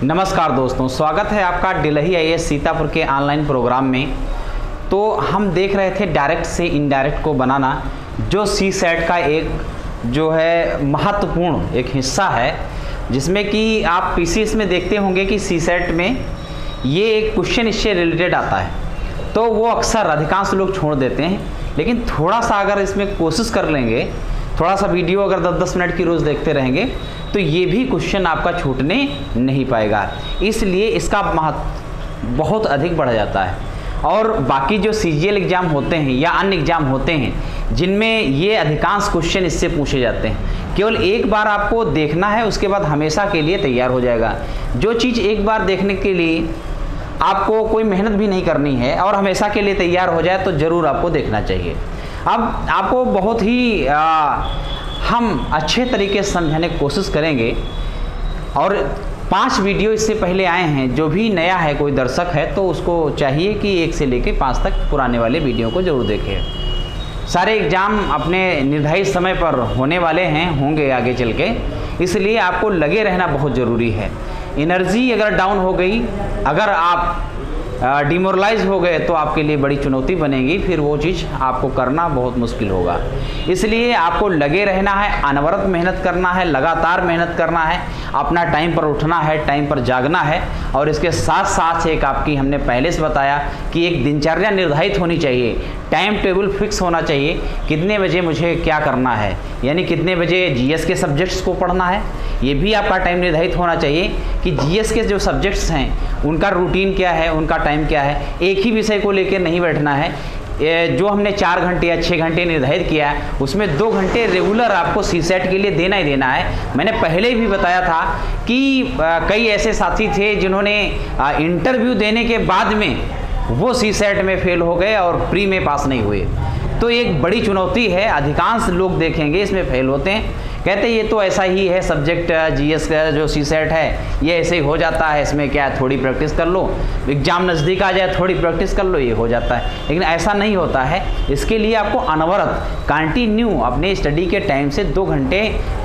नमस्कार दोस्तों, स्वागत है आपका डिलही आईएएस सीतापुर के ऑनलाइन प्रोग्राम में। तो हम देख रहे थे डायरेक्ट से इनडायरेक्ट को बनाना, जो सीसेट का एक जो है महत्वपूर्ण एक हिस्सा है, जिसमें कि आप पीसीएस में देखते होंगे कि सीसेट में ये एक क्वेश्चन इससे रिलेटेड आता है, तो वो अक्सर अधिकांश लोग छोड़ देते हैं। लेकिन थोड़ा सा अगर इसमें कोशिश कर लेंगे, थोड़ा सा वीडियो अगर 10-10 मिनट की रोज़ देखते रहेंगे, तो ये भी क्वेश्चन आपका छूटने नहीं पाएगा। इसलिए इसका महत्व बहुत अधिक बढ़ जाता है। और बाकी जो सीजीएल एग्ज़ाम होते हैं या अन्य एग्ज़ाम होते हैं जिनमें ये अधिकांश क्वेश्चन इससे पूछे जाते हैं, केवल एक बार आपको देखना है, उसके बाद हमेशा के लिए तैयार हो जाएगा। जो चीज़ एक बार देखने के लिए आपको कोई मेहनत भी नहीं करनी है और हमेशा के लिए तैयार हो जाए, तो ज़रूर आपको देखना चाहिए। अब आपको बहुत ही हम अच्छे तरीके से समझाने की कोशिश करेंगे। और 5 वीडियो इससे पहले आए हैं, जो भी नया है कोई दर्शक है तो उसको चाहिए कि 1 से लेकर 5 तक पुराने वाले वीडियो को ज़रूर देखें। सारे एग्ज़ाम अपने निर्धारित समय पर होने वाले हैं, होंगे आगे चल के, इसलिए आपको लगे रहना बहुत ज़रूरी है। एनर्जी अगर डाउन हो गई, अगर आप डिमोरलाइज हो गए, तो आपके लिए बड़ी चुनौती बनेगी, फिर वो चीज़ आपको करना बहुत मुश्किल होगा। इसलिए आपको लगे रहना है, अनवरत मेहनत करना है, लगातार मेहनत करना है, अपना टाइम पर उठना है, टाइम पर जागना है। और इसके साथ साथ एक आपकी हमने पहले से बताया कि एक दिनचर्या निर्धारित होनी चाहिए, टाइम टेबल फिक्स होना चाहिए, कितने बजे मुझे क्या करना है, यानी कितने बजे जीएस के सब्जेक्ट्स को पढ़ना है। ये भी आपका टाइम निर्धारित होना चाहिए कि जीएस के जो सब्जेक्ट्स हैं उनका रूटीन क्या है, उनका टाइम क्या है। एक ही विषय को लेकर नहीं बैठना है। जो हमने 4 घंटे या 6 घंटे निर्धारित किया है, उसमें 2 घंटे रेगुलर आपको सीसेट के लिए देना ही देना है। मैंने पहले भी बताया था कि कई ऐसे साथी थे जिन्होंने इंटरव्यू देने के बाद में वो सीसेट में फेल हो गए और प्री में पास नहीं हुए। तो एक बड़ी चुनौती है, अधिकांश लोग देखेंगे इसमें फेल होते हैं, कहते ये तो ऐसा ही है सब्जेक्ट, जीएस का जो सीसेट है ये ऐसे ही हो जाता है, इसमें क्या है, थोड़ी प्रैक्टिस कर लो, एग्जाम नज़दीक आ जाए थोड़ी प्रैक्टिस कर लो, ये हो जाता है। लेकिन ऐसा नहीं होता है। इसके लिए आपको अनवरत कंटिन्यू अपने स्टडी के टाइम से 2 घंटे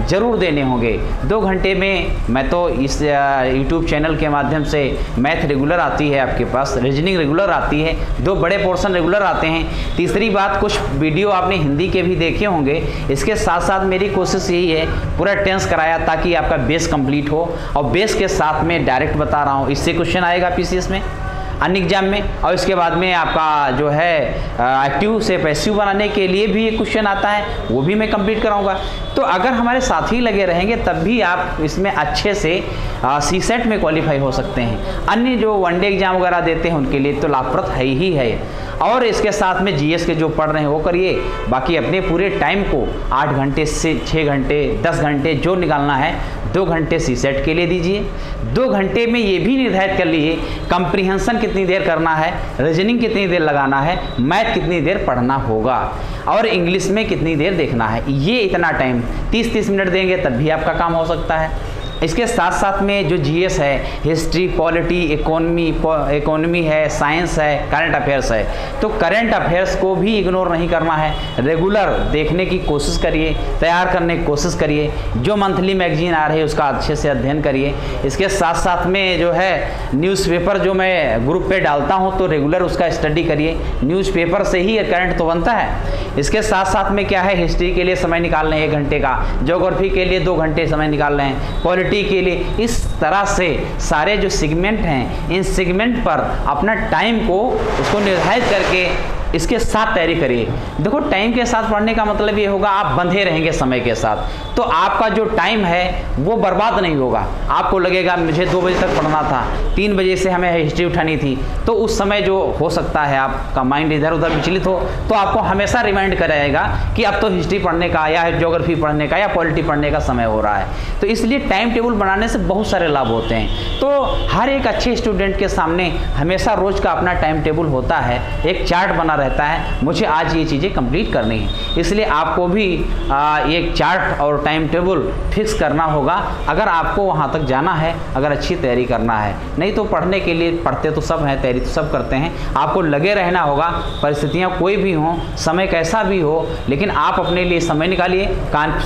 ज़रूर देने होंगे। 2 घंटे में मैं तो इस यूट्यूब चैनल के माध्यम से मैथ रेगुलर आती है आपके पास, रीजनिंग रेगुलर आती है, 2 बड़े पोर्शन रेगुलर आते हैं। तीसरी बात, कुछ वीडियो आपने हिंदी के भी देखे होंगे। इसके साथ साथ मेरी कोशिश यही है, पूरा टेंस कराया ताकि आपका बेस कंप्लीट हो। और बेस के साथ में डायरेक्ट बता रहा हूँ, इससे क्वेश्चन आएगा पीसीएस में, अन्य एग्जाम में। और इसके बाद में आपका जो है एक्टिव से पैसिव बनाने के लिए भी एक क्वेश्चन आता है, वो भी मैं कंप्लीट कराऊंगा। तो अगर हमारे साथ ही लगे रहेंगे तब भी आप इसमें अच्छे से सीसेट में क्वालिफाई हो सकते हैं। अन्य जो वनडे एग्जाम वगैरह देते हैं उनके लिए तो लाभप्रद है ही है। और इसके साथ में जीएस के जो पढ़ रहे हैं वो करिए, बाकी अपने पूरे टाइम को 8 घंटे से 6 घंटे 10 घंटे जो निकालना है, 2 घंटे सीसेट के लिए दीजिए। 2 घंटे में ये भी निर्धारित कर लीजिए कंप्रीहेंशन कितनी देर करना है, रीजनिंग कितनी देर लगाना है, मैथ कितनी देर पढ़ना होगा, और इंग्लिश में कितनी देर देखना है। ये इतना टाइम 30-30 मिनट देंगे तब भी आपका काम हो सकता है। इसके साथ साथ में जो जीएस है, हिस्ट्री, पॉलिटी, इकोनॉमी है, साइंस है, करंट अफेयर्स है, तो करंट अफेयर्स को भी इग्नोर नहीं करना है। रेगुलर देखने की कोशिश करिए, तैयार करने की कोशिश करिए। जो मंथली मैगजीन आ रही है उसका अच्छे से अध्ययन करिए। इसके साथ साथ में जो है न्यूज़पेपर जो मैं ग्रुप पे डालता हूँ, तो रेगुलर उसका स्टडी करिए। न्यूज़पेपर से ही करंट तो बनता है। इसके साथ साथ में क्या है, हिस्ट्री के लिए समय निकाल लें 1 घंटे का, ज्योग्राफी के लिए 2 घंटे समय निकाल लें, पॉलिटी के लिए। इस तरह से सारे जो सेगमेंट हैं, इन सेगमेंट पर अपना टाइम को उसको निर्धारित करके इसके साथ तैयारी करिए। देखो, टाइम के साथ पढ़ने का मतलब ये होगा आप बंधे रहेंगे समय के साथ, तो आपका जो टाइम है वो बर्बाद नहीं होगा। आपको लगेगा मुझे 2 बजे तक पढ़ना था, 3 बजे से हमें हिस्ट्री उठानी थी, तो उस समय जो हो सकता है आपका माइंड इधर उधर विचलित हो, तो आपको हमेशा रिमाइंड कराएगा कि अब तो हिस्ट्री पढ़ने का या ज्योग्राफी पढ़ने का या पॉलिटी पढ़ने का समय हो रहा है। तो इसलिए टाइम टेबल बनाने से बहुत सारे लाभ होते हैं। तो हर एक अच्छे स्टूडेंट के सामने हमेशा रोज का अपना टाइम टेबल होता है, एक चार्ट बना रहता है, मुझे आज ये चीज़ें कंप्लीट करनी है। इसलिए आपको भी एक चार्ट और टाइम टेबल फिक्स करना होगा अगर आपको वहाँ तक जाना है, अगर अच्छी तैयारी करना है। नहीं तो पढ़ने के लिए पढ़ते तो सब हैं, तैयारी तो सब करते हैं, आपको लगे रहना होगा। परिस्थितियाँ कोई भी हों, समय कैसा भी हो, लेकिन आप अपने लिए समय निकालिए।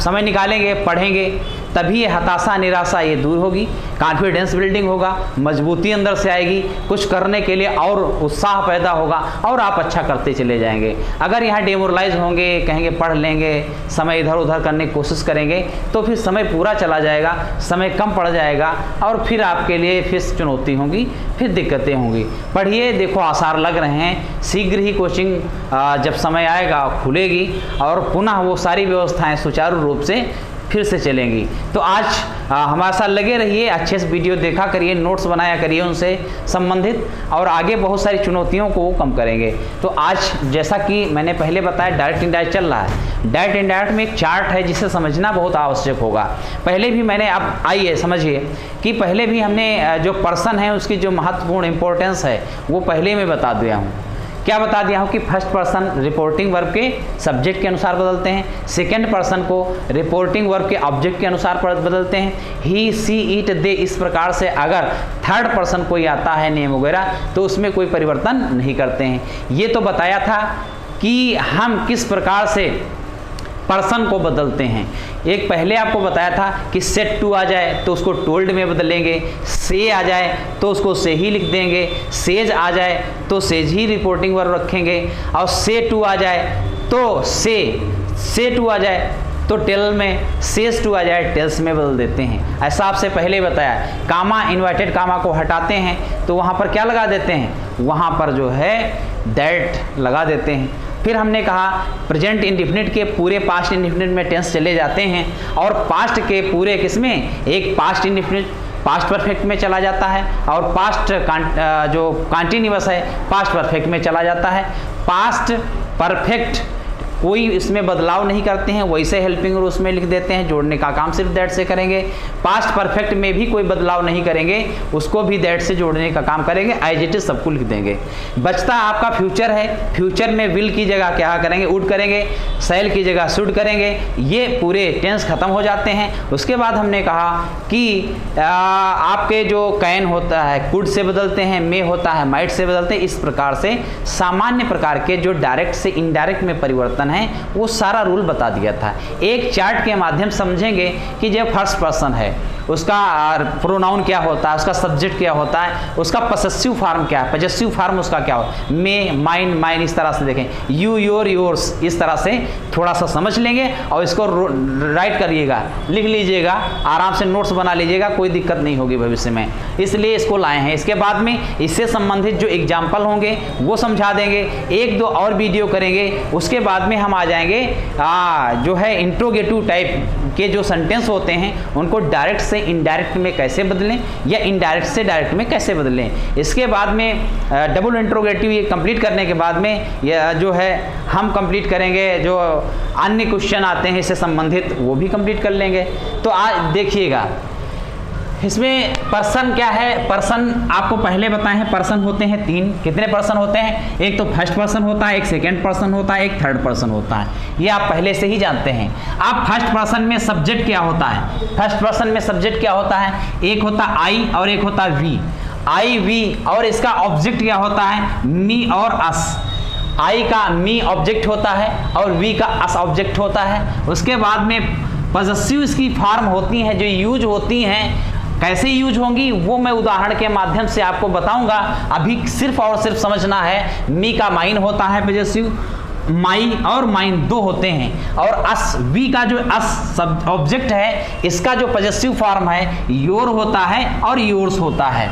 समय निकालेंगे, पढ़ेंगे, तभी ये हताशा निराशा ये दूर होगी, कॉन्फिडेंस बिल्डिंग होगा, मजबूती अंदर से आएगी, कुछ करने के लिए और उत्साह पैदा होगा और आप अच्छा करते चले जाएंगे। अगर यहाँ डिमोरलाइज होंगे, कहेंगे पढ़ लेंगे, समय इधर उधर करने की कोशिश करेंगे, तो फिर समय पूरा चला जाएगा, समय कम पड़ जाएगा और फिर आपके लिए फिर चुनौती होंगी, फिर दिक्कतें होंगी। पढ़िए, देखो आसार लग रहे हैं, शीघ्र ही कोचिंग जब समय आएगा खुलेगी और पुनः वो सारी व्यवस्थाएं सुचारू रूप से फिर से चलेंगी। तो आज हमारे साथ लगे रहिए, अच्छे से वीडियो देखा करिए, नोट्स बनाया करिए उनसे संबंधित, और आगे बहुत सारी चुनौतियों को वो कम करेंगे। तो आज जैसा कि मैंने पहले बताया, डायरेक्ट इनडायरेक्ट चल रहा है। डायरेक्ट इनडायरेक्ट में एक चार्ट है जिसे समझना बहुत आवश्यक होगा। पहले भी मैंने, अब आइए समझिए कि पहले भी हमने जो पर्सन है उसकी जो महत्वपूर्ण इंपॉर्टेंस है वो पहले मैं बता दिया हूँ। क्या बता दिया हूँ कि फर्स्ट पर्सन रिपोर्टिंग वर्ब के सब्जेक्ट के अनुसार बदलते हैं, सेकंड पर्सन को रिपोर्टिंग वर्ब के ऑब्जेक्ट के अनुसार बदलते हैं, ही सी इट दे। इस प्रकार से अगर थर्ड पर्सन कोई आता है नेम वगैरह तो उसमें कोई परिवर्तन नहीं करते हैं। ये तो बताया था कि हम किस प्रकार से पर्सन को बदलते हैं। एक पहले आपको बताया था कि सेट टू आ जाए तो उसको टोल्ड में बदलेंगे, से आ जाए तो उसको से ही लिख देंगे, सेज आ जाए तो सेज ही रिपोर्टिंग वर्ब रखेंगे, और से टू आ जाए तो से टू आ जाए तो टेल में, सेज टू आ जाए टेल्स में बदल देते हैं। ऐसा आपसे पहले बताया। कामा, इन्वर्टेड कामा को हटाते हैं तो वहाँ पर क्या लगा देते हैं, वहाँ पर जो है दैट लगा देते हैं। फिर हमने कहा प्रेजेंट इंडिफिनिट के पूरे पास्ट इंडिफिनिट में टेंस चले जाते हैं और पास्ट के पूरे किसमें, एक पास्ट इंडिफिनिट पास्ट परफेक्ट में चला जाता है और पास्ट जो कॉन्टिन्यूअस है पास्ट परफेक्ट में चला जाता है। पास्ट परफेक्ट कोई इसमें बदलाव नहीं करते हैं, वैसे हेल्पिंग रूल्स में लिख देते हैं, जोड़ने का काम सिर्फ दैट से करेंगे। पास्ट परफेक्ट में भी कोई बदलाव नहीं करेंगे, उसको भी दैट से जोड़ने का काम करेंगे, एज इट इज सबको लिख देंगे। बचता आपका फ्यूचर है, फ्यूचर में विल की जगह क्या करेंगे, वुड करेंगे, शैल की जगह शुड करेंगे। ये पूरे टेंस खत्म हो जाते हैं। उसके बाद हमने कहा कि आपके जो कैन होता है कुड से बदलते हैं, मे होता है माइट से बदलते हैं। इस प्रकार से सामान्य प्रकार के जो डायरेक्ट से इनडायरेक्ट में परिवर्तन है वो सारा रूल बता दिया था। एक चार्ट के माध्यम समझेंगे कि जब फर्स्ट पर्सन है उसका प्रोनाउन क्या होता है, उसका सब्जेक्ट क्या होता है, उसका पसेसिव फॉर्म क्या है, पजेसिव फॉर्म उसका क्या होता है, मे, माइन, माइन, इस तरह से देखें, यू, योर, योर्स, इस तरह से थोड़ा सा समझ लेंगे और इसको राइट करिएगा, लिख लीजिएगा, आराम से नोट्स बना लीजिएगा, कोई दिक्कत नहीं होगी भविष्य में, इसलिए इसको लाए हैं। इसके बाद में इससे संबंधित जो एग्जाम्पल होंगे वो समझा देंगे, एक दो और वीडियो करेंगे। उसके बाद में हम आ जाएंगे जो है इंट्रोगेटिव टाइप के जो सेंटेंस होते हैं उनको डायरेक्ट से इनडायरेक्ट में कैसे बदलें या इनडायरेक्ट से डायरेक्ट में कैसे बदलें। इसके बाद में डबल इंट्रोगेटिव ये कंप्लीट करने के बाद में यह जो है हम कंप्लीट करेंगे जो अन्य क्वेश्चन आते हैं इससे संबंधित, वो भी कंप्लीट कर लेंगे। तो आज देखिएगा इसमें पर्सन क्या है। पर्सन आपको पहले बताए हैं, पर्सन होते हैं तीन। कितने पर्सन होते हैं, एक तो फर्स्ट पर्सन होता है, एक सेकंड पर्सन होता है, एक थर्ड पर्सन होता है, ये आप पहले से ही जानते हैं। अब फर्स्ट पर्सन में सब्जेक्ट क्या होता है, फर्स्ट पर्सन में सब्जेक्ट क्या होता है, एक होता आई और एक होता वी, आई वी, और इसका ऑब्जेक्ट क्या होता है, मी और अस। आई का मी ऑब्जेक्ट होता है और वी का अस ऑब्जेक्ट होता है। उसके बाद में पजेसिव इसकी फॉर्म होती हैं जो यूज होती हैं, कैसे यूज होंगी वो मैं उदाहरण के माध्यम से आपको बताऊंगा। अभी सिर्फ और सिर्फ समझना है। मी का माइन होता है पजेसिव, माई और माइन दो होते हैं, और अस, वी का जो अस सब ऑब्जेक्ट है इसका जो पजेसिव फॉर्म है योर होता है और योर्स होता है।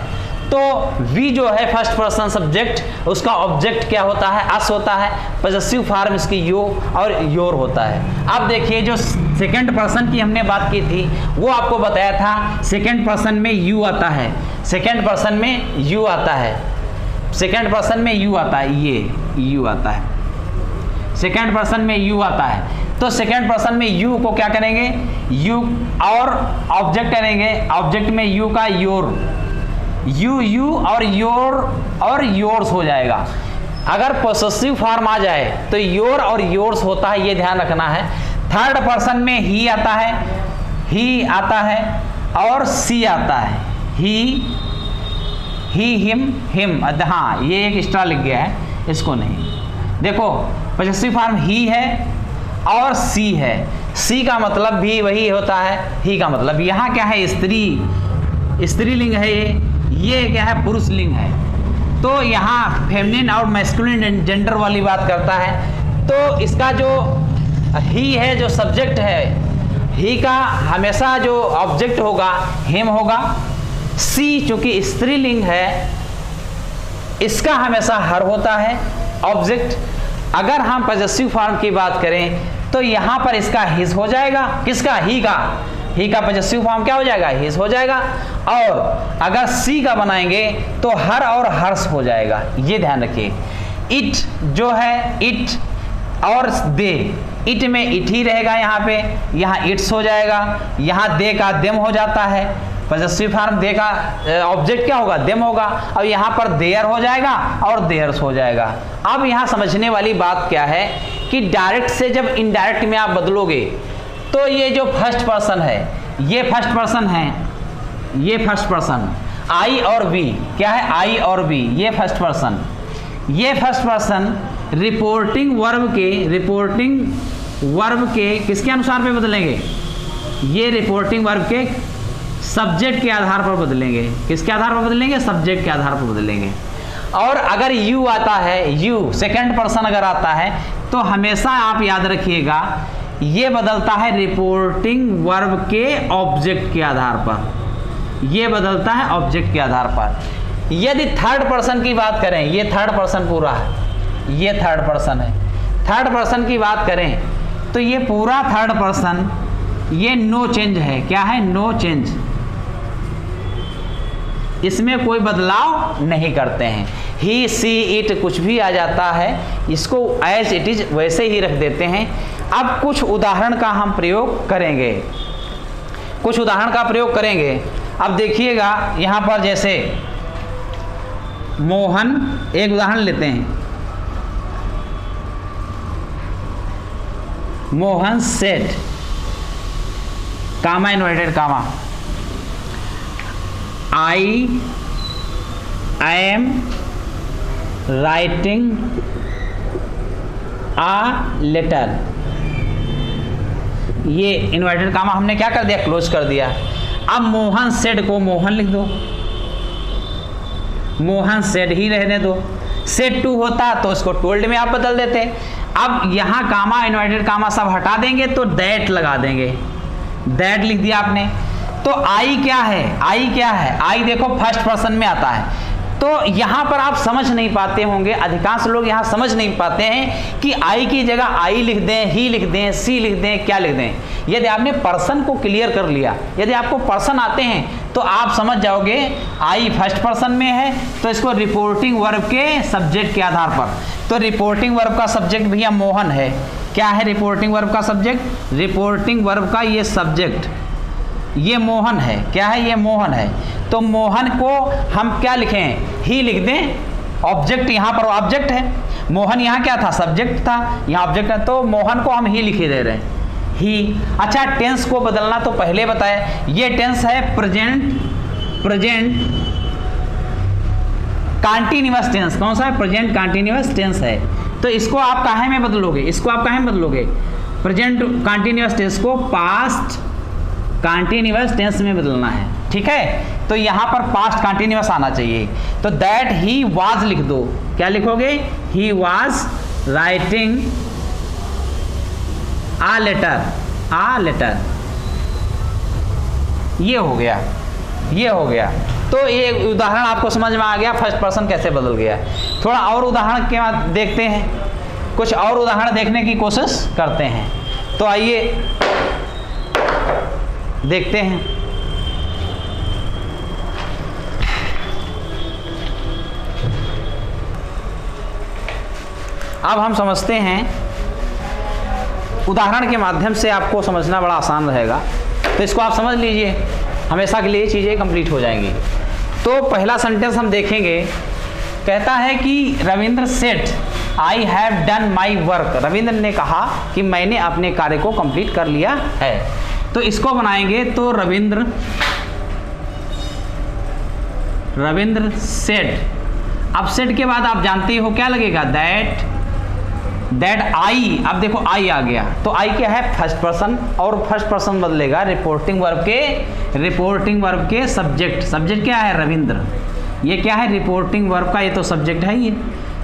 तो वी जो है फर्स्ट पर्सन सब्जेक्ट, उसका ऑब्जेक्ट क्या होता है, अस होता है, पजेसिव फॉर्म इसकी यो और योर होता है। अब देखिए जो सेकंड पर्सन की हमने बात की थी वो आपको बताया था सेकंड पर्सन में यू आता है, सेकंड पर्सन में यू आता है, सेकंड पर्सन में यू आता है, ये यू आता है, सेकंड पर्सन में यू आता है। तो सेकंड पर्सन में यू को क्या करेंगे, यू और ऑब्जेक्ट करेंगे, ऑब्जेक्ट में यू का योर, यू यू और योर और योर्स हो जाएगा। अगर पोसेसिव फॉर्म आ जाए तो योर और योर्स होता है, ये ध्यान रखना है। थर्ड पर्सन में ही आता है, ही आता है और सी आता है, ही हिम हिम। हाँ ये एक एक्स्ट्रा लिख गया है, इसको नहीं देखो, पोसेसिव फॉर्म ही है और सी है, सी का मतलब भी वही होता है, ही का मतलब। यहाँ क्या है, स्त्री, स्त्रीलिंग है ये क्या है, पुरुष लिंग है। तो यहाँ फेमिनिन और मैस्कुलिन जेंडर वाली बात करता है। तो इसका जो ही है, जो सब्जेक्ट है, ही का हमेशा जो ऑब्जेक्ट होगा हिम होगा। सी चूंकि स्त्रीलिंग है, इसका हमेशा हर होता है ऑब्जेक्ट। अगर हम पॉजेसिव फॉर्म की बात करें तो यहाँ पर इसका हिज हो जाएगा, किसका, ही का पॉजेसिव फॉर्म क्या हो जाएगा, हिज हो जाएगा। और अगर सी का बनाएंगे तो हर और हर्ष हो जाएगा, ये ध्यान रखिए। इट जो है, इट और दे, इट में इट ही रहेगा यहाँ पे, यहाँ इट्स हो जाएगा। यहाँ दे का देम हो जाता है, पॉजेसिव फॉर्म दे का ऑब्जेक्ट क्या होगा, देम होगा। अब यहाँ पर देयर हो जाएगा और देयर्स हो जाएगा। अब यहाँ समझने वाली बात क्या है कि डायरेक्ट से जब इनडायरेक्ट में आप बदलोगे तो ये जो फर्स्ट पर्सन है, ये फर्स्ट पर्सन है, ये फर्स्ट पर्सन, आई और बी क्या है, आई और बी, ये फर्स्ट पर्सन, ये फर्स्ट पर्सन रिपोर्टिंग वर्ब के किसके अनुसार पे बदलेंगे, ये रिपोर्टिंग वर्ब के सब्जेक्ट के आधार पर बदलेंगे। किसके आधार पर बदलेंगे, सब्जेक्ट के आधार पर बदलेंगे। और अगर यू आता है, यू सेकंड पर्सन अगर आता है तो हमेशा आप याद रखिएगा ये बदलता है रिपोर्टिंग वर्ब के ऑब्जेक्ट के आधार पर, ये बदलता है ऑब्जेक्ट के आधार पर। यदि थर्ड पर्सन की बात करें, ये थर्ड पर्सन पूरा है, ये थर्ड पर्सन है, थर्ड पर्सन की बात करें तो ये पूरा थर्ड पर्सन, ये नो चेंज है, क्या है, नो चेंज, इसमें कोई बदलाव नहीं करते हैं। ही सी इट कुछ भी आ जाता है, इसको एज इट इज वैसे ही रख देते हैं। अब कुछ उदाहरण का हम प्रयोग करेंगे, कुछ उदाहरण का प्रयोग करेंगे। अब देखिएगा यहाँ पर जैसे मोहन, एक उदाहरण लेते हैं, Mohan said, comma inverted comma, I am writing a letter, ये इन्वर्टेड कामा हमने क्या कर दिया, क्लोज कर दिया। अब मोहन सेड को मोहन लिख दो, मोहन सेड ही रहने दो। सेड टू होता तो उसको टोल्ड में आप बदल देते। अब यहाँ कामा इन्वर्टेड कामा सब हटा देंगे तो दैट लगा देंगे, दैट लिख दिया आपने। तो आई क्या है, आई क्या है, आई देखो फर्स्ट पर्सन में आता है। तो यहाँ पर आप समझ नहीं पाते होंगे, अधिकांश लोग यहाँ समझ नहीं पाते हैं कि आई की जगह आई लिख दें, ही लिख दें, सी लिख दें, क्या लिख दें। यदि आपने पर्सन को क्लियर कर लिया, यदि आपको पर्सन आते हैं तो आप समझ जाओगे आई फर्स्ट पर्सन में है तो इसको रिपोर्टिंग वर्ब के सब्जेक्ट के आधार पर, तो रिपोर्टिंग वर्ब का सब्जेक्ट भैया मोहन है। क्या है रिपोर्टिंग वर्ब का सब्जेक्ट, रिपोर्टिंग वर्ब का ये सब्जेक्ट ये मोहन है, क्या है, ये मोहन है। तो मोहन को हम क्या लिखें, ही लिख दें, ऑब्जेक्ट यहाँ पर ऑब्जेक्ट है, मोहन यहाँ क्या था, सब्जेक्ट था, यहाँ ऑब्जेक्ट है, तो मोहन को हम ही लिखे दे रहे हैं, ही। अच्छा, टेंस को बदलना तो पहले बताया, ये टेंस है प्रेजेंट कंटीन्यूअस टेंस। कौन सा है, प्रेजेंट कंटीन्यूअस टेंस है। तो इसको आप काहे में बदलोगे, इसको आप काहे में बदलोगे, प्रेजेंट कंटीन्यूअस टेंस को पास्ट कंटीन्यूअस टेंस में बदलना है, ठीक है। तो यहाँ पर पास्ट कंटीन्यूअस आना चाहिए। तो दैट ही वाज लिख दो, क्या लिखोगे, he was writing a letter, ये हो गया, ये हो गया। तो ये उदाहरण आपको समझ में आ गया फर्स्ट पर्सन कैसे बदल गया। थोड़ा और उदाहरण के बाद देखते हैं, कुछ और उदाहरण देखने की कोशिश करते हैं। तो आइए देखते हैं। अब हम समझते हैं, उदाहरण के माध्यम से आपको समझना बड़ा आसान रहेगा। तो इसको आप समझ लीजिए, हमेशा के लिए चीज़ें कंप्लीट हो जाएंगी। तो पहला सेंटेंस हम देखेंगे, कहता है कि रविंद्र सेठ I have done my work, Ravindra ने कहा कि मैंने अपने कार्य को कंप्लीट कर लिया है। तो इसको बनाएंगे तो रविंद्र सेड। अब सेड के बाद आप जानते हो क्या लगेगा, दैट दैट आई, अब देखो आई आ गया तो आई क्या है फर्स्ट पर्सन, और फर्स्ट पर्सन बदलेगा रिपोर्टिंग वर्ब के सब्जेक्ट। सब्जेक्ट क्या है रविंद्र, ये क्या है रिपोर्टिंग वर्ब का, ये तो सब्जेक्ट है ये,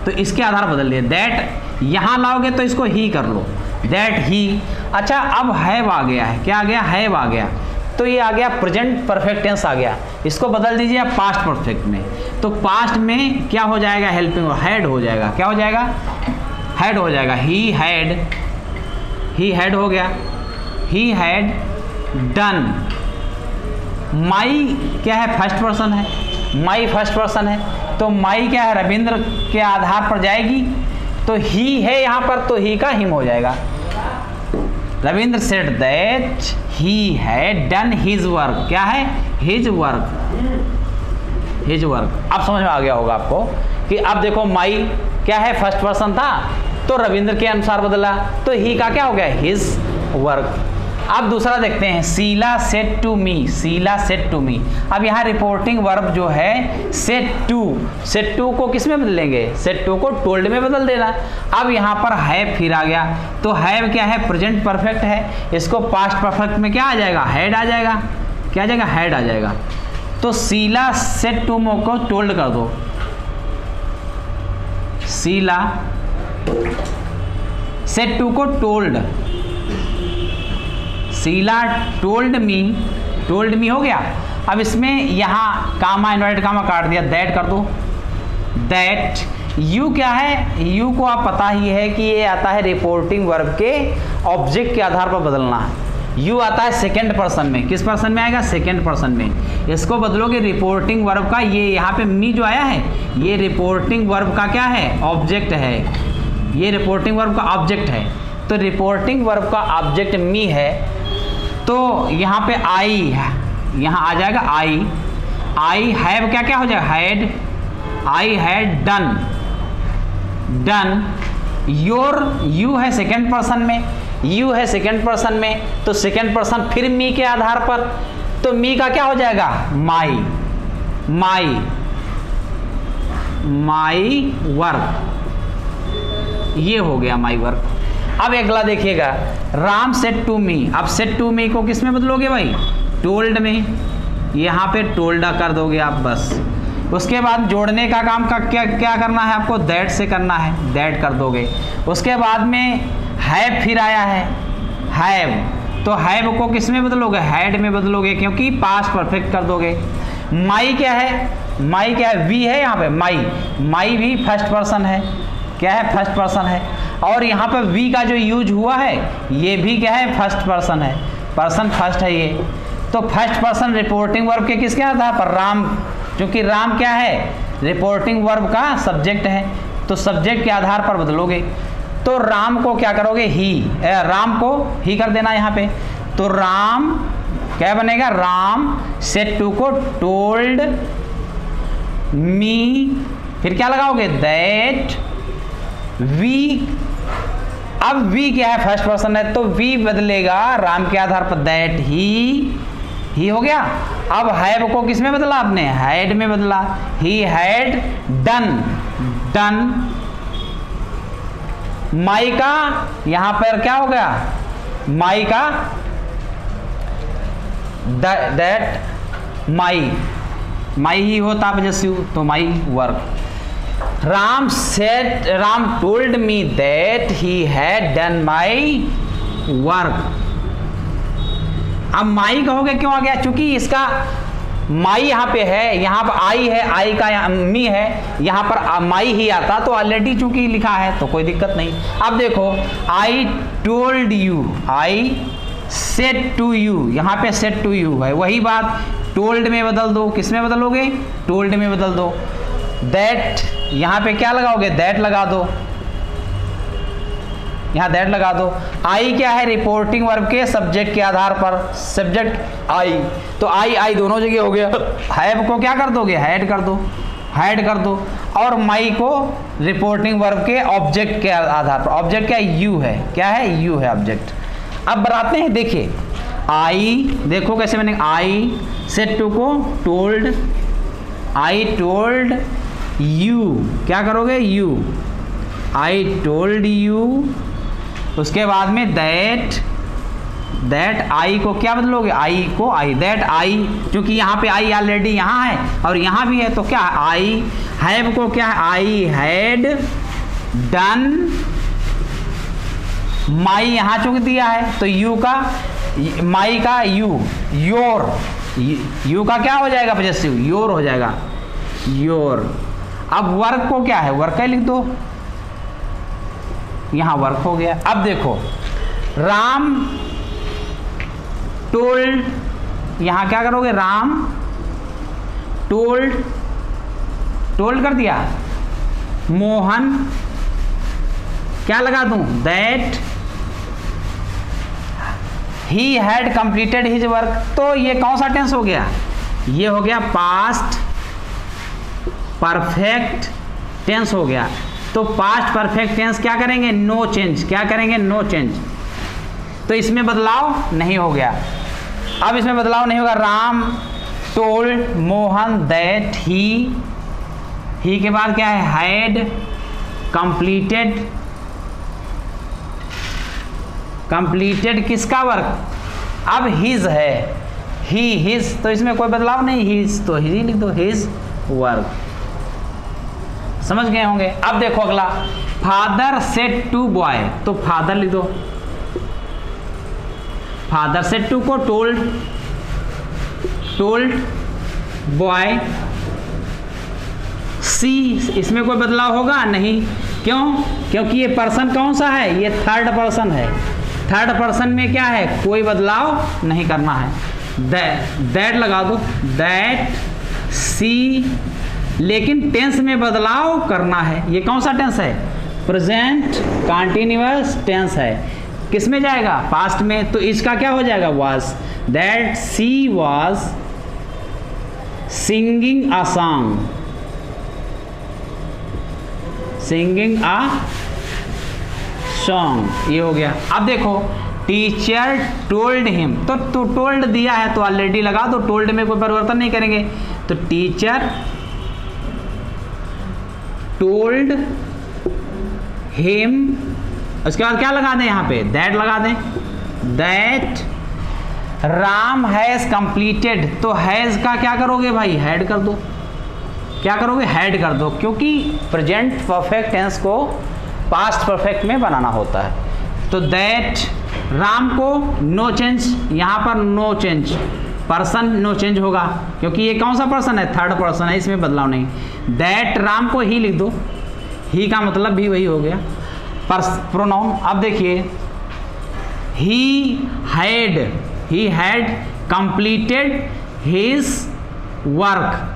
तो इसके आधार बदल दिए। दैट यहाँ लाओगे तो इसको ही कर लो, दैट ही। अच्छा अब हैव आ गया है, क्या आ गया हैव आ गया, तो ये आ गया प्रेजेंट परफेक्ट टेंस आ गया, इसको बदल दीजिए आप पास्ट परफेक्ट में। तो पास्ट में क्या हो जाएगा हेल्पिंग हैड हो जाएगा, क्या हो जाएगा हैड हो जाएगा, ही हैड हो गया, ही हैड डन। माई क्या है फर्स्ट पर्सन है, माई फर्स्ट पर्सन है, तो माई क्या है रविंद्र के आधार पर जाएगी, तो ही है यहाँ पर, तो ही का हिम हो जाएगा। Ravindra said that he had done his work, क्या है हिज वर्क। अब समझ में आ गया होगा आपको कि अब देखो माई क्या है फर्स्ट पर्सन था, तो रविंद्र के अनुसार बदला, तो ही का क्या हो गया हिज वर्क। अब दूसरा देखते हैं, Sheela said to me, Sheela said to me. अब यहाँ रिपोर्टिंग वर्ब जो है सेड टू को किस में बदलेंगे, सेड टू को टोल्ड में बदल देना। अब यहाँ पर हैव फिर आ गया, तो हैव क्या है प्रेजेंट परफेक्ट है, इसको पास्ट परफेक्ट में क्या आ जाएगा हैड आ जाएगा, क्या आ जाएगा हैड आ जाएगा। तो शीला सेड टू मो को टोल्ड कर दो, शीला सेड टू को टोल्ड, शीला टोल्ड मी हो गया। अब इसमें यहाँ कामा इन्वर्टेड कामा काट दिया, दैट कर दो, दैट। यू क्या है, यू को आप पता ही है कि ये आता है रिपोर्टिंग वर्ब के ऑब्जेक्ट के आधार पर बदलना है। यू आता है सेकेंड पर्सन में, किस पर्सन में आएगा सेकेंड पर्सन में, इसको बदलोगे रिपोर्टिंग वर्ब का, ये यहाँ पे मी जो आया है ये रिपोर्टिंग वर्ब का क्या है ऑब्जेक्ट है, ये रिपोर्टिंग वर्ब का ऑब्जेक्ट है, तो रिपोर्टिंग वर्ब का ऑब्जेक्ट मी है, तो यहाँ पे आई है, यहाँ आ जाएगा आई हैव क्या क्या हो जाएगा had, I had done. Your you है सेकेंड पर्सन में, तो सेकेंड पर्सन फिर मी के आधार पर, तो मी का क्या हो जाएगा माई वर्क, ये हो गया माई वर्क। अब अगला देखिएगा, राम सेड टू मी। अब सेड टू मी को किस में बदलोगे भाई टोल्ड में, यहाँ पे टोल्डा कर दोगे आप बस। उसके बाद जोड़ने का काम का क्या करना है आपको, दैट से करना है, दैट कर दोगे। उसके बाद में हैव फिर आया है हैव, तो हैव को किस में बदलोगे हैड में बदलोगे, क्योंकि पास्ट परफेक्ट कर दोगे। माई क्या है वी है, यहाँ पे माई भी फर्स्ट पर्सन है, क्या है फर्स्ट पर्सन है, और यहाँ पर वी का जो यूज हुआ है ये भी क्या है फर्स्ट पर्सन है, पर्सन फर्स्ट है ये, तो फर्स्ट पर्सन रिपोर्टिंग वर्ब के किसके आधार पर राम, क्योंकि राम क्या है रिपोर्टिंग वर्ब का सब्जेक्ट है, तो सब्जेक्ट के आधार पर बदलोगे। तो राम को क्या करोगे राम को ही कर देना यहाँ पे, तो राम क्या बनेगा राम सेड टू को टोल्ड मी, फिर क्या लगाओगे दैट वी। अब वी क्या है फर्स्ट पर्सन है, तो वी बदलेगा राम के आधार पर, दैट ही हो गया। अब हैव को किस में बदला आपने हैड में बदला, ही हैड डन। माई का यहां पर क्या हो गया माई का दैट माई ही होता जैसे, तो my work. Ram told me that he had done my work. अब माई कहोगे क्यों आ गया, क्योंकि इसका माई यहाँ पे है, यहाँ पर आई है, आई का मी है, यहाँ पर माई ही आता, तो ऑलरेडी चूंकि लिखा है तो कोई दिक्कत नहीं। अब देखो I told you, I said to you, यहाँ पे सेड टू यू है, वही बात टोल्ड में बदल दो, किस में बदलोगे टोल्ड में बदल दो। दैट यहाँ पे क्या लगाओगे दैट लगा दो, यहाँ दैट लगा दो। आई क्या है रिपोर्टिंग वर्ब के सब्जेक्ट के आधार पर, सब्जेक्ट आई, तो आई दोनों जगह हो गया। हैव को क्या कर दोगे हैड कर दो, और माई को रिपोर्टिंग वर्ब के ऑब्जेक्ट के आधार पर, ऑब्जेक्ट क्या यू है, क्या है यू है ऑब्जेक्ट। अब बनाते हैं, देखिए आई देखो कैसे बनेगा, आई सेड टू को टोल्ड, आई टोल्ड यू, क्या करोगे यू, आई टोल्ड यू, उसके बाद में दैट आई को क्या बदलोगे, आई को आई, दैट आई, क्योंकि यहाँ पे आई ऑलरेडी यहाँ है और यहाँ भी है, तो क्या आई हैव को क्या है, आई हैड डन, माई यहाँ चुक दिया है तो यू का, माई का यू, योर, यू का क्या हो जाएगा पॉजेसिव, योर हो जाएगा, योर। अब वर्क को क्या है, वर्क का लिख दो, यहां वर्क हो गया। अब देखो राम टोल्ड, यहां क्या करोगे, राम टोल्ड, टोल्ड कर दिया, मोहन क्या लगा दूं, that he had completed his work. तो ये कौन सा टेंस हो गया, ये हो गया पास्ट परफेक्ट टेंस हो गया। तो पास्ट परफेक्ट टेंस क्या करेंगे, नो चेंज, क्या करेंगे, नो चेंज। तो इसमें बदलाव नहीं हो गया। अब इसमें बदलाव नहीं होगा, Ram told Mohan that he के बाद क्या है, हैड कंप्लीटेड किसका वर्क, अब हिज है, हिज, तो इसमें कोई बदलाव नहीं, हिज तो हिज लिख दो, हिज वर्क। समझ गए होंगे। अब देखो अगला, फादर सेड टू बॉय, तो फादर लिख दो, फादर सेड टू को टोल्ड बॉय, सी, इसमें कोई बदलाव होगा नहीं, क्यों, क्योंकि ये पर्सन कौन सा है, ये थर्ड पर्सन है, थर्ड पर्सन में क्या है, कोई बदलाव नहीं करना है, दैट लगा दो, दैट सी, लेकिन टेंस में बदलाव करना है। ये कौन सा टेंस है, प्रेजेंट कंटीन्यूअस टेंस है, किस में जाएगा, पास्ट में, तो इसका क्या हो जाएगा, was, that she was singing a song, singing a song, ये हो गया। अब देखो टीचर टोल्ड हिम, तो टोल्ड दिया है तो ऑलरेडी लगा दो, टोल्ड में कोई परिवर्तन नहीं करेंगे, तो टीचर टोल्ड हिम, उसके बाद क्या लगा दें, यहाँ पे दैट लगा दें, दैट राम हैज कंप्लीटेड, तो हैज का क्या करोगे भाई, हैड कर दो, क्या करोगे, हैड कर दो, क्योंकि प्रेजेंट परफेक्ट टेंस को पास्ट परफेक्ट में बनाना होता है। तो दैट राम को नो चेंज, यहाँ पर no change, person no change होगा क्योंकि ये कौन सा पर्सन है, थर्ड पर्सन है, इसमें बदलाव नहीं। दैट राम को ही लिख दो, ही का मतलब भी वही हो गया, प्रोनाउन। अब देखिए he had completed his work,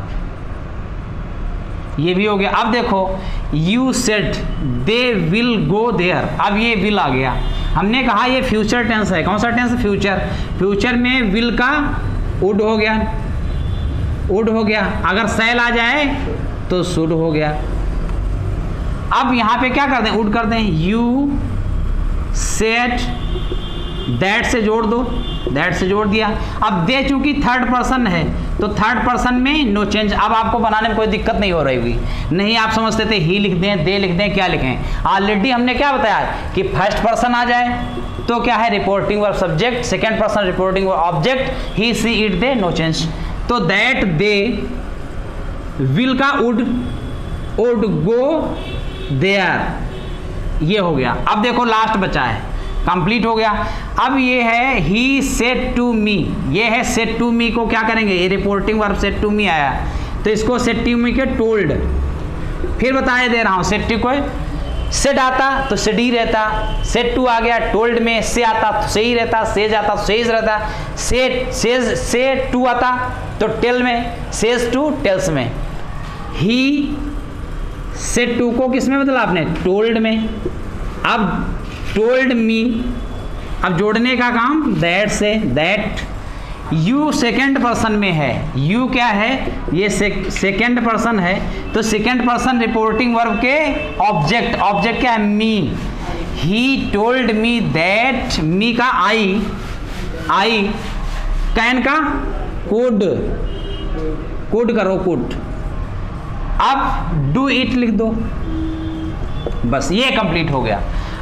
ये भी हो गया। अब देखो you said they will go there, अब ये विल आ गया, हमने कहा ये फ्यूचर टेंस है, कौन सा टेंस, फ्यूचर, फ्यूचर में विल का वुड हो गया, वुड हो गया, अगर सैल आ जाए तो शुड हो गया। अब यहाँ पे क्या कर दें, वुड कर दें, यू सेड, दैट से जोड़ दो, दैट से जोड़ दिया। अब दे चूंकि थर्ड पर्सन है तो थर्ड पर्सन में नो चेंज, अब आपको बनाने में कोई दिक्कत नहीं हो रही होगी, नहीं आप समझते थे ही लिख दें, दे लिख दें, क्या लिखें, ऑलरेडी हमने क्या बताया कि फर्स्ट पर्सन आ जाए तो क्या है, reporting verb subject, second person reporting verb object, he see it they know change. तो दैट दे, विल का वुड गो देयर, ये हो गया। अब देखो लास्ट बचा है, कंप्लीट हो गया। अब ये है ही सेड टू मी, ये है सेड टू मी को क्या करेंगे, ये reporting verb said to me आया तो इसको सेड टू मी के टोल्ड, फिर बताए दे रहा हूँ, सेड टू को सेड आता तो सेड ही रहता, सेड टू आ गया, टोल्ड में से आता तो से ही रहता, सेज आता तो सेज रहता, से टू आता तो टेल में, सेज टू टेल्स में। ही सेड टू को किस में बदला आपने, टोल्ड में। अब टोल्ड मी, अब जोड़ने का काम दैट से, दैट यू सेकेंड पर्सन में है, यू क्या है, ये सेकेंड पर्सन है तो सेकेंड पर्सन रिपोर्टिंग वर्ब के ऑब्जेक्ट, ऑब्जेक्ट क्या है, मी। ही टोल्ड मी दैट, मी का आई, कैन का कुड करो, कुड। अब डू इट लिख दो, बस ये कंप्लीट हो गया।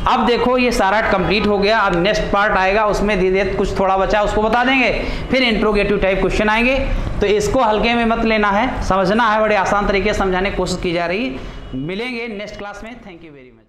अब देखो ये सारा कंप्लीट हो गया। अब नेक्स्ट पार्ट आएगा, उसमें धीरे धीरे कुछ थोड़ा बचा उसको बता देंगे, फिर इंट्रोगेटिव टाइप क्वेश्चन आएंगे। तो इसको हल्के में मत लेना है, समझना है, बड़े आसान तरीके से समझाने की कोशिश की जा रही है। मिलेंगे नेक्स्ट क्लास में। Thank you very much.